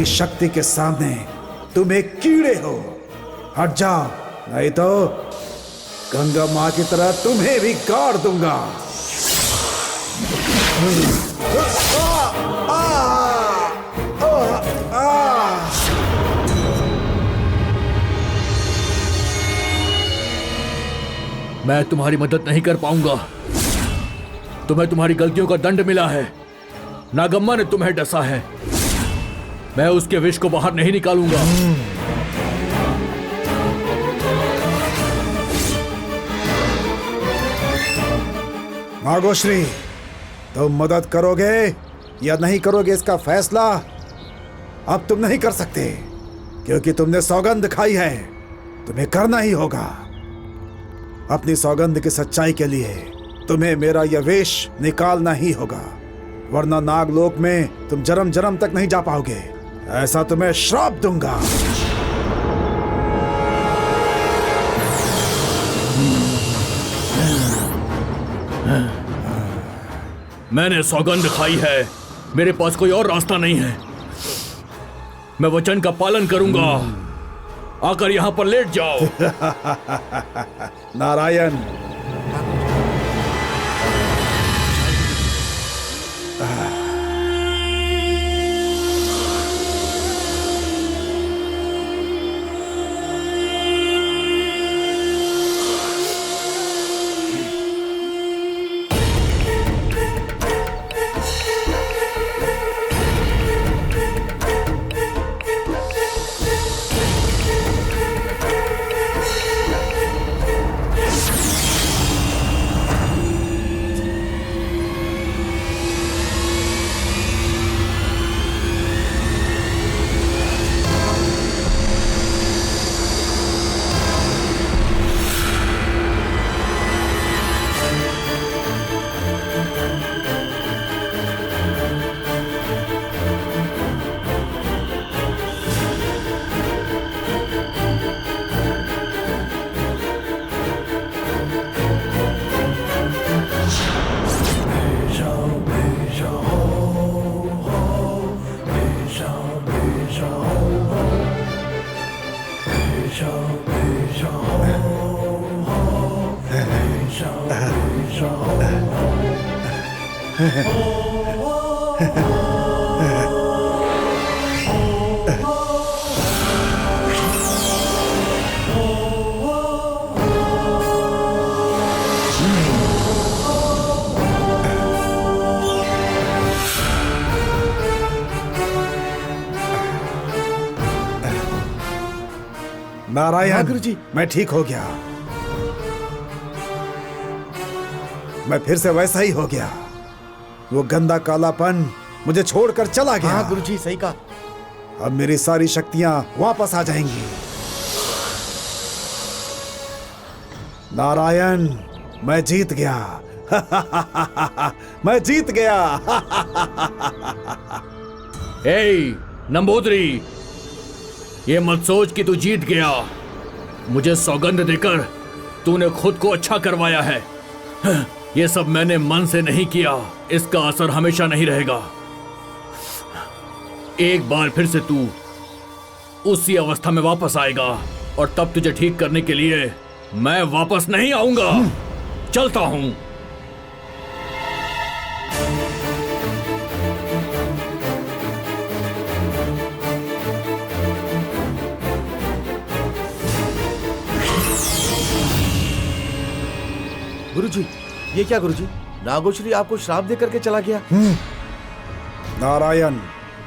शक्ति के सामने तुम एक कीड़े हो। हट जाओ, नहीं तो गंगा माँ की तरह तुम्हें भी गाड़ दूंगा। मैं तुम्हारी मदद नहीं कर पाऊंगा। तुम्हें तुम्हारी गलतियों का दंड मिला है। नागम्मा ने तुम्हें डसा है। मैं उसके विष को बाहर नहीं निकालूंगा। नागोश्री, तुम मदद करोगे या नहीं करोगे इसका फैसला अब तुम नहीं कर सकते, क्योंकि तुमने सौगंध खाई है। तुम्हें करना ही होगा। अपनी सौगंध की सच्चाई के लिए तुम्हें मेरा यह वेश निकालना ही होगा, वरना नागलोक में तुम जन्म जन्म तक नहीं जा पाओगे। ऐसा तुम्हें श्राप दूंगा। मैंने सौगंध खाई है। मेरे पास कोई और रास्ता नहीं है। मैं वचन का पालन करूंगा। आकर यहां पर लेट जाओ। नारायण, नारायण, गुरुजी, मैं ठीक हो गया। मैं फिर से वैसा ही हो गया। वो गंदा कालापन मुझे छोड़कर चला गया। हाँ गुरुजी, सही कहा। अब मेरी सारी शक्तियां वापस आ जाएंगी। नारायण, मैं जीत गया। मैं जीत गया। ए नंबूदरी, ये मत सोच कि तू जीत गया। मुझे सौगंध देकर तूने खुद को अच्छा करवाया है। ये सब मैंने मन से नहीं किया। इसका असर हमेशा नहीं रहेगा। एक बार फिर से तू उसी अवस्था में वापस आएगा और तब तुझे ठीक करने के लिए मैं वापस नहीं आऊंगा। चलता हूं। गुरुजी, ये क्या गुरुजी? नागोश्री आपको श्राप दे करके चला गया। नारायण,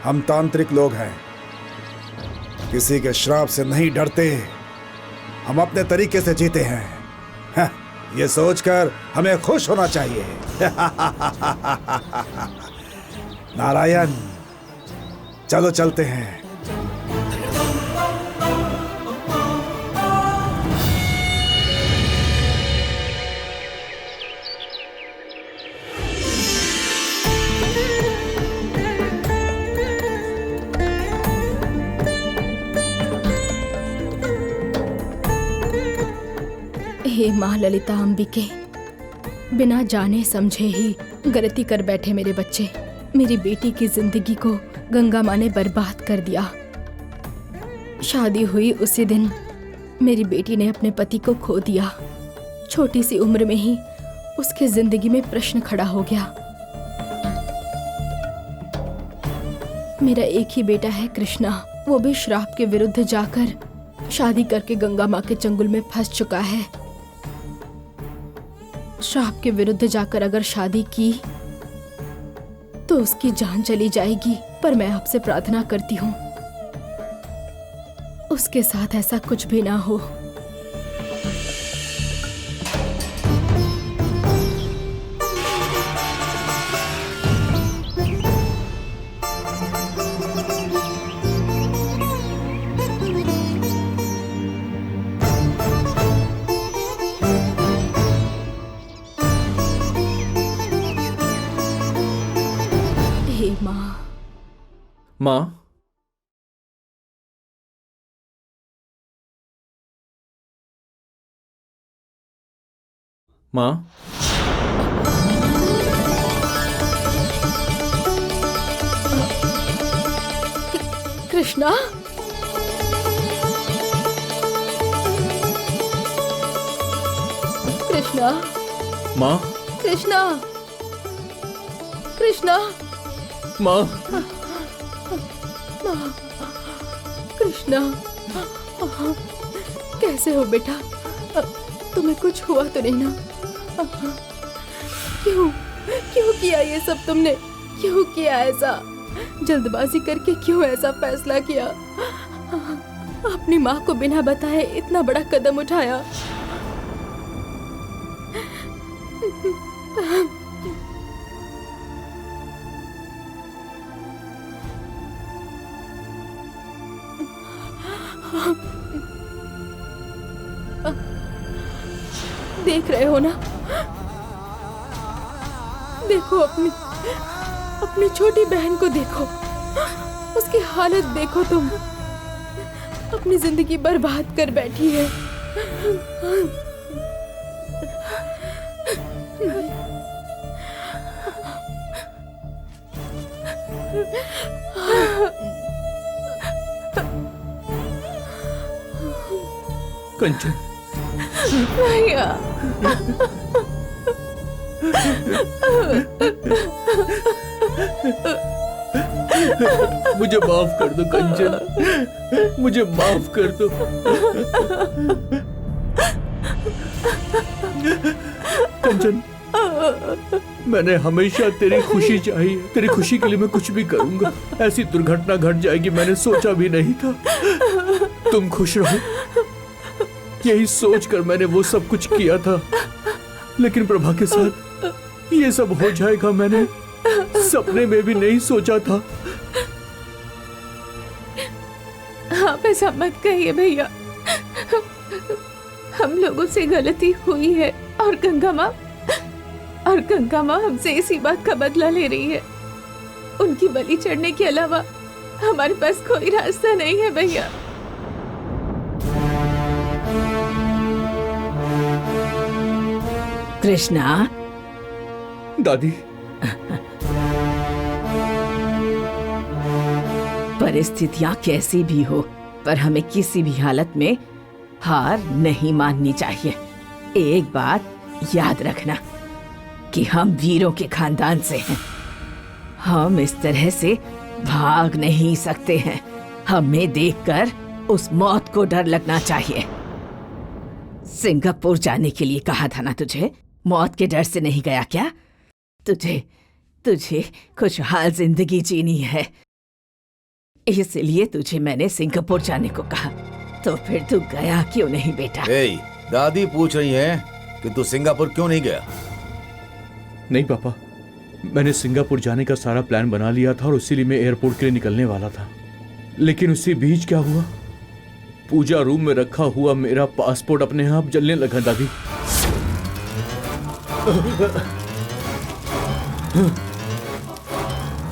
हम तांत्रिक लोग हैं, किसी के श्राप से नहीं डरते। हम अपने तरीके से जीते हैं। ये सोचकर हमें खुश होना चाहिए। नारायण, चलो चलते हैं। हे माँ ललिता अंबिके, बिना जाने समझे ही गलती कर बैठे मेरे बच्चे। मेरी बेटी की जिंदगी को गंगा माँ ने बर्बाद कर दिया। शादी हुई उसी दिन मेरी बेटी ने अपने पति को खो दिया। छोटी सी उम्र में ही उसके जिंदगी में प्रश्न खड़ा हो गया। मेरा एक ही बेटा है कृष्णा, वो भी श्राप के विरुद्ध जाकर शादी करके गंगा माँ के चंगुल में फंस चुका है। श्राप के विरुद्ध जाकर अगर शादी की तो उसकी जान चली जाएगी, पर मैं आपसे प्रार्थना करती हूँ उसके साथ ऐसा कुछ भी ना हो। हे माँ। माँ, माँ, कृष्णा, कृष्णा, माँ, कृष्णा, कृष्णा, माँ, कृष्णा, कैसे हो बेटा? तुम्हें कुछ हुआ तो नहीं ना? क्यों क्यों किया ये सब तुमने? क्यों किया ऐसा? जल्दबाजी करके क्यों ऐसा फैसला किया? अपनी माँ को बिना बताए इतना बड़ा कदम उठाया। देख रहे हो ना? देखो अपनी छोटी बहन को देखो, उसकी हालत देखो। तुम अपनी जिंदगी बर्बाद कर बैठी है। कंचन, भैया, मुझे माफ कर दो कंचन, मुझे माफ कर दो। कंचन, मैंने हमेशा तेरी खुशी चाहिए, तेरी खुशी के लिए मैं कुछ भी करूंगा। ऐसी दुर्घटना घट जाएगी मैंने सोचा भी नहीं था। तुम खुश रहो, यही सोचकर मैंने वो सब कुछ किया था। लेकिन प्रभा के साथ ये सब हो जाएगा मैंने सपने में भी नहीं सोचा था। आप ऐसा मत कहिए भैया, हम लोगों से गलती हुई है और गंगा माँ हमसे इसी बात का बदला ले रही है। उनकी बलि चढ़ने के अलावा हमारे पास कोई रास्ता नहीं है भैया। कृष्णा। दादी, परिस्थितियां कैसी भी हो, पर हमें किसी भी हालत में हार नहीं माननी चाहिए। एक बात याद रखना कि हम वीरों के खानदान से हैं। हम इस तरह से भाग नहीं सकते हैं। हमें देखकर उस मौत को डर लगना चाहिए। सिंगापुर जाने के लिए कहा था ना तुझे? मौत के डर से नहीं गया क्या? तुझे खुशहाल जिंदगी जीनी है, इसलिए तुझे मैंने सिंगापुर जाने को कहा। तो फिर तू गया क्यों नहीं बेटा? दादी पूछ रही है कि तू सिंगापुर क्यों नहीं गया? नहीं पापा, मैंने सिंगापुर जाने का सारा प्लान बना लिया था और इसीलिए मैं एयरपोर्ट के लिए निकलने वाला था। लेकिन उसी बीच क्या हुआ, पूजा रूम में रखा हुआ मेरा पासपोर्ट अपने आप जलने लगा। दादी,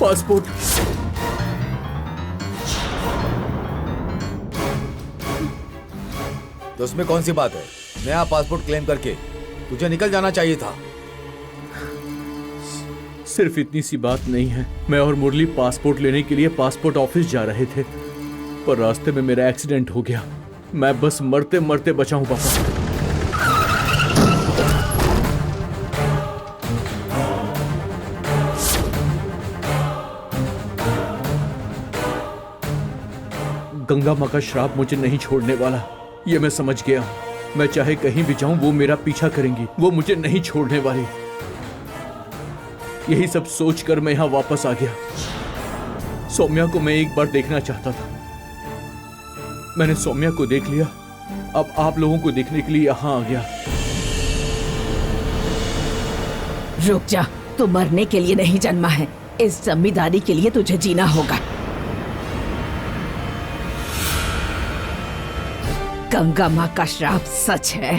पासपोर्ट। तो उसमें कौन सी बात है? नया पासपोर्ट क्लेम करके तुझे निकल जाना चाहिए था। सिर्फ इतनी सी बात नहीं है। मैं और मुरली पासपोर्ट लेने के लिए पासपोर्ट ऑफिस जा रहे थे, पर रास्ते में मेरा एक्सीडेंट हो गया। मैं बस मरते मरते बचा हूं पापा। गंगा माँ का श्राप मुझे नहीं छोड़ने वाला, ये मैं समझ गया। मैं चाहे कहीं भी जाऊं वो मेरा पीछा करेंगी, वो मुझे नहीं छोड़ने वाली। यही सब सोचकर मैं यहां वापस आ गया। सौम्या को मैं एक बार देखना चाहता था। मैंने सौम्या को देख लिया, अब आप लोगों को देखने के लिए यहां आ गया। रुक जा, तू मरने के लिए नहीं जन्मा है, इस जिम्मेदारी के लिए तुझे जीना होगा। गंगा माँ का श्राप सच है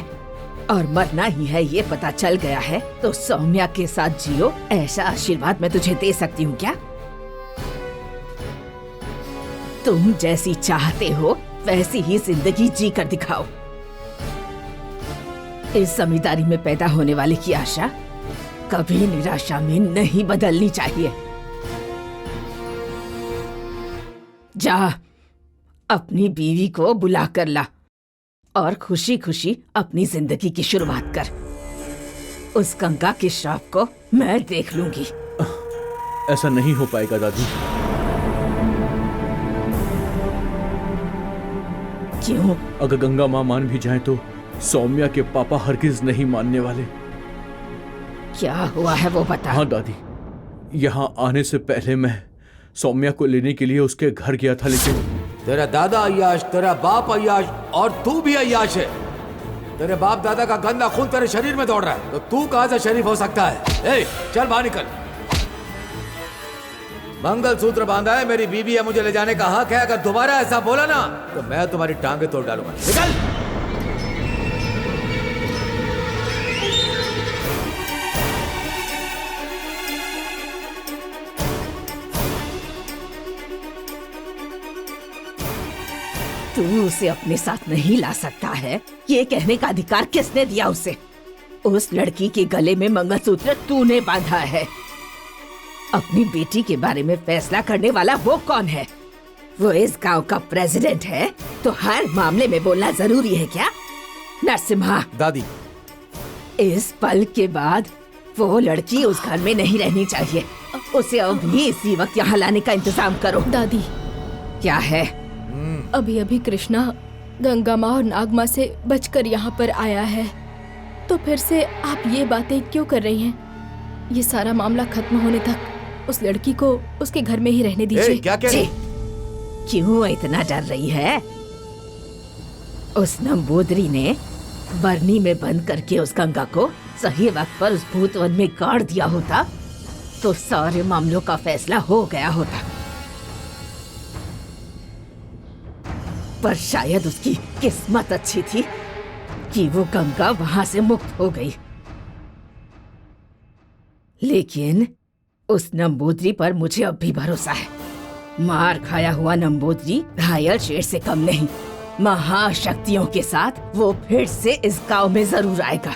और मरना ही है ये पता चल गया है, तो सौम्या के साथ जियो, ऐसा आशीर्वाद मैं तुझे दे सकती हूँ क्या? तुम जैसी चाहते हो वैसी ही जिंदगी जी कर दिखाओ। इस जमींदारी में पैदा होने वाले की आशा कभी निराशा में नहीं बदलनी चाहिए। जा, अपनी बीवी को बुला कर ला और खुशी खुशी अपनी जिंदगी की शुरुआत कर। उस गंगा के श्राप को मैं देख लूंगी। ऐसा नहीं हो पाएगा दादी। क्यों? अगर गंगा माँ मान भी जाए तो सौम्या के पापा हरगिज नहीं मानने वाले। क्या हुआ है वो बता। हाँ दादी, यहाँ आने से पहले मैं सौम्या को लेने के लिए उसके घर गया था, लेकिन तेरा दादा अय्याश, तेरा बाप अय्याश और तू भी अय्याश है। तेरे बाप दादा का गंदा खून तेरे शरीर में दौड़ रहा है, तो तू कहां से शरीफ हो सकता है? ए, चल बाहर निकल। मंगलसूत्र बांधा है, मेरी बीवी है, मुझे ले जाने का हक है। अगर दोबारा ऐसा बोला ना तो मैं तुम्हारी टांगे तोड़ डालूंगा। निकल। तू उसे अपने साथ नहीं ला सकता है, ये कहने का अधिकार किसने दिया उसे? उस लड़की के गले में मंगलसूत्र तूने बांधा है। अपनी बेटी के बारे में फैसला करने वाला वो कौन है? वो इस गांव का प्रेसिडेंट है, तो हर मामले में बोलना जरूरी है क्या? नरसिम्हा दादी, इस पल के बाद वो लड़की उस घर में नहीं रहनी चाहिए। उसे अभी इसी वक्त यहाँ लाने का इंतजाम करो। दादी, क्या है? अभी अभी कृष्णा गंगा माँ और नाग माँ से बचकर यहाँ पर आया है, तो फिर से आप ये बातें क्यों कर रही हैं? ये सारा मामला खत्म होने तक उस लड़की को उसके घर में ही रहने दीजिए। क्या कह रही? क्यों इतना डर रही है? उस नंबूदरी ने बरनी में बंद करके उस गंगा को सही वक्त पर उस भूतवन में गाड़ दिया होता तो सारे मामलों का फैसला हो गया होता। पर शायद उसकी किस्मत अच्छी थी कि वो गंगा वहां से मुक्त हो गई। लेकिन उस नंबूदरी पर मुझे अब भी भरोसा है। मार खाया हुआ नंबूदरी घायल शेर से कम नहीं। महाशक्तियों के साथ वो फिर से इस गांव में जरूर आएगा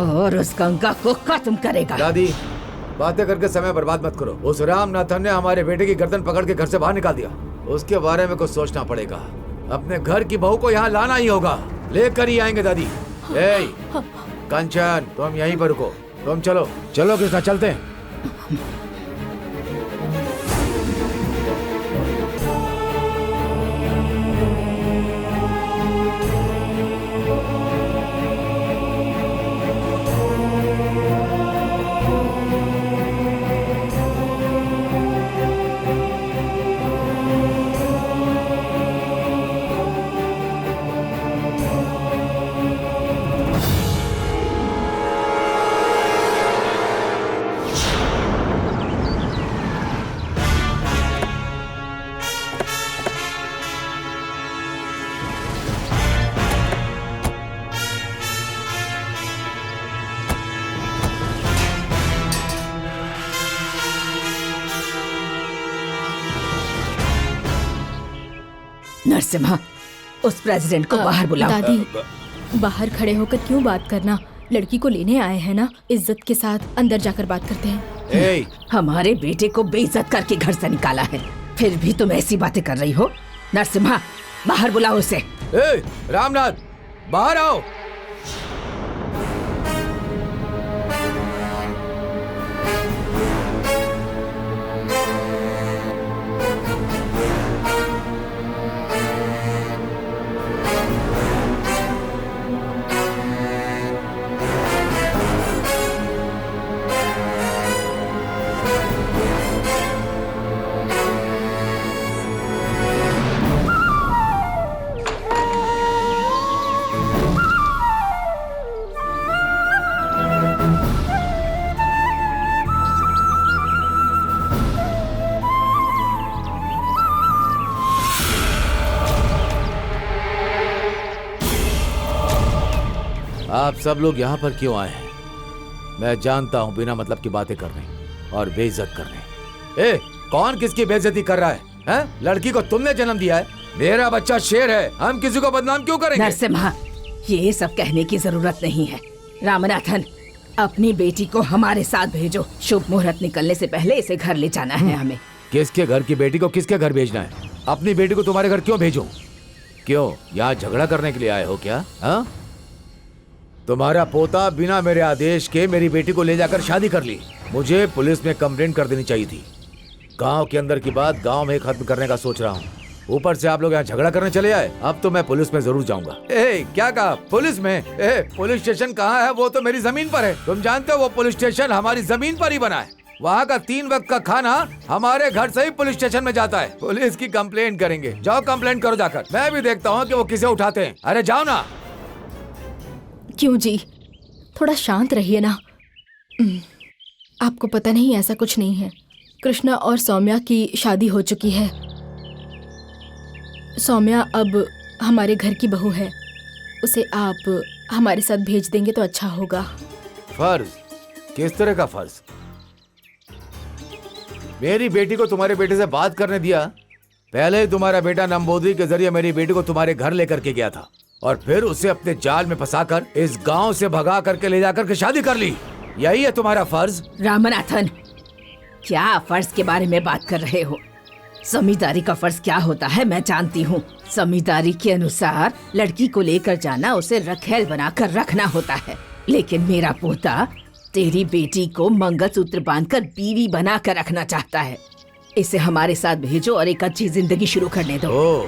और उस गंगा को खत्म करेगा। दादी, बातें करके समय बर्बाद मत करो। उस रामनाथन ने हमारे बेटे की गर्दन पकड़ के घर से बाहर निकाल दिया। उसके बारे में कुछ सोचना पड़ेगा। अपने घर की बहू को यहाँ लाना ही होगा। लेकर ही आएंगे दादी। ए, कंचन, तुम यहीं पर रुको। तुम चलो चलो कृष्णा, चलते हैं। नरसिम्हा, उस प्रेसिडेंट को बाहर बुलाओ। दादी, बाहर खड़े होकर क्यों बात करना? लड़की को लेने आए हैं ना, इज्जत के साथ अंदर जाकर बात करते हैं। ए, हमारे बेटे को बेइज्जत करके घर से निकाला है, फिर भी तुम ऐसी बातें कर रही हो। नरसिम्हा, बाहर बुलाओ उसे। ए, रामनाथ, बाहर आओ। आप सब लोग यहाँ पर क्यों आए हैं? मैं जानता हूँ बिना मतलब की बातें करने और बेइज्जत करने। ए, कौन किसकी बेइज्जती कर रहा है? हैं? लड़की को तुमने जन्म दिया है, मेरा बच्चा शेर है, हम किसी को बदनाम क्यों करेंगे? नरसिम्हा, ये सब कहने की जरूरत नहीं है। रामनाथन, अपनी बेटी को हमारे साथ भेजो। शुभ मुहूर्त निकलने से पहले इसे घर ले जाना है हमें। किसके घर की बेटी को किसके घर भेजना है? अपनी बेटी को तुम्हारे घर क्यों भेजूं? क्यों, यहाँ झगड़ा करने के लिए आए हो क्या? हाँ, तुम्हारा पोता बिना मेरे आदेश के मेरी बेटी को ले जाकर शादी कर ली। मुझे पुलिस में कंप्लेंट कर देनी चाहिए थी। गांव के अंदर की बात गांव में खत्म करने का सोच रहा हूँ, ऊपर से आप लोग यहाँ झगड़ा करने चले आए। अब तो मैं पुलिस में जरूर जाऊंगा। ए, क्या कहा? पुलिस में? पुलिस स्टेशन कहाँ है? वो तो मेरी जमीन पर है। तुम जानते हो वो पुलिस स्टेशन हमारी जमीन पर ही बना है। वहाँ का 3 वक्त का खाना हमारे घर से ही पुलिस स्टेशन में जाता है। पुलिस की कंप्लेंट करेंगे। जाओ कंप्लेंट करो जाकर, मैं भी देखता हूँ कि वो किसे उठाते हैं। अरे जाओ ना। क्यों जी, थोड़ा शांत रहिए ना। आपको पता नहीं, ऐसा कुछ नहीं है। कृष्णा और सौम्या की शादी हो चुकी है। सौम्या अब हमारे घर की बहू है। उसे आप हमारे साथ भेज देंगे तो अच्छा होगा। फर्ज? किस तरह का फर्ज? मेरी बेटी को तुम्हारे बेटे से बात करने दिया। पहले ही तुम्हारा बेटा नंबोदरी के जरिए मेरी बेटी को तुम्हारे घर लेकर के गया था और फिर उसे अपने जाल में फंसाकर इस गांव से भगा करके ले जाकर के शादी कर ली। यही है तुम्हारा फर्ज? रामनाथन, क्या फर्ज के बारे में बात कर रहे हो? जमींदारी का फर्ज क्या होता है मैं जानती हूँ। जमींदारी के अनुसार लड़की को लेकर जाना, उसे रखेल बनाकर रखना होता है। लेकिन मेरा पोता तेरी बेटी को मंगलसूत्र बांधकर बीवी बनाकर रखना चाहता है। इसे हमारे साथ भेजो और एक अच्छी जिंदगी शुरू करने दो। ओ,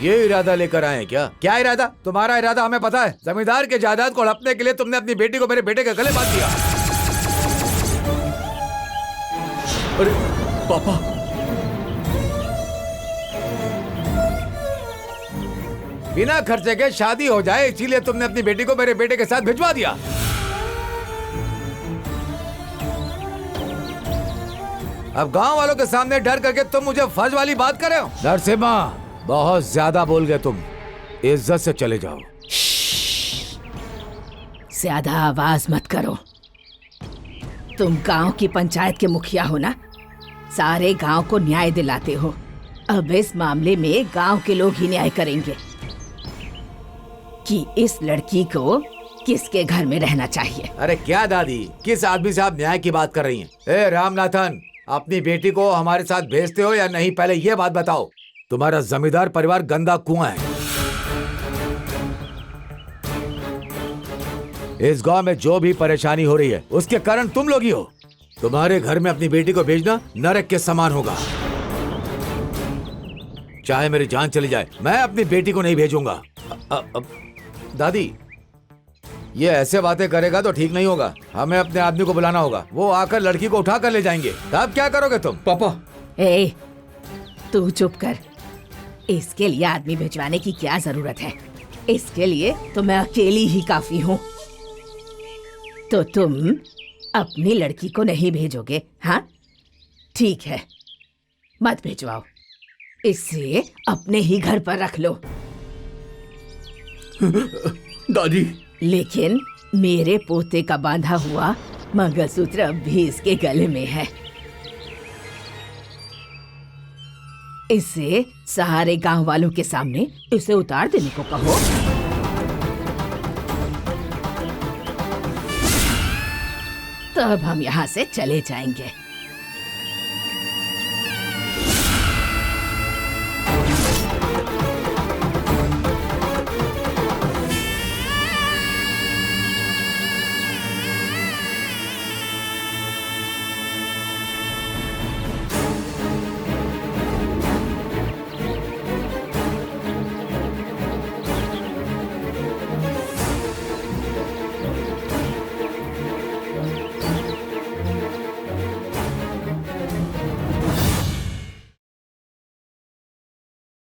ये इरादा लेकर आए हैं क्या? क्या इरादा? तुम्हारा इरादा हमें पता है। जमींदार के जायदाद को हड़पने के लिए तुमने अपनी बेटी को मेरे बेटे के गले बांध दिया। अरे पापा, बिना खर्चे के शादी हो जाए इसीलिए तुमने अपनी बेटी को मेरे बेटे के साथ भिजवा दिया। अब गांव वालों के सामने डर करके तुम मुझे फर्ज वाली बात कर रहे हो? नरसिम्हा, बहुत ज्यादा बोल गए तुम। इज्जत से चले जाओ। ज्यादा आवाज मत करो। तुम गांव की पंचायत के मुखिया हो ना, सारे गांव को न्याय दिलाते हो। अब इस मामले में गांव के लोग ही न्याय करेंगे कि इस लड़की को किसके घर में रहना चाहिए। अरे क्या दादी, किस आदमी से आप न्याय की बात कर रही हैं? ए रामनाथन, अपनी बेटी को हमारे साथ भेजते हो या नहीं, पहले ये बात बताओ। तुम्हारा जमींदार परिवार गंदा कुआं है। इस गांव में जो भी परेशानी हो रही है उसके कारण तुम लोग ही हो। तुम्हारे घर में अपनी बेटी को भेजना नरक के समान होगा। चाहे मेरी जान चली जाए, मैं अपनी बेटी को नहीं भेजूंगा। दादी, ये ऐसे बातें करेगा तो ठीक नहीं होगा। हमें अपने आदमी को बुलाना होगा, वो आकर लड़की को उठा कर ले जाएंगे। तब क्या करोगे तुम? पापा, ए, तू चुप कर। इसके लिए आदमी भिजवाने की क्या जरूरत है? इसके लिए तो मैं अकेली ही काफी हूँ। तो तुम अपनी लड़की को नहीं भेजोगे? हाँ ठीक है, मत भिजवाओ। इसे अपने ही घर पर रख लो। दादी, लेकिन मेरे पोते का बांधा हुआ मंगलसूत्र अब भी इसके गले में है। इसे सारे गांव वालों के सामने इसे उतार देने को कहो। तो अब हम यहाँ से चले जाएंगे।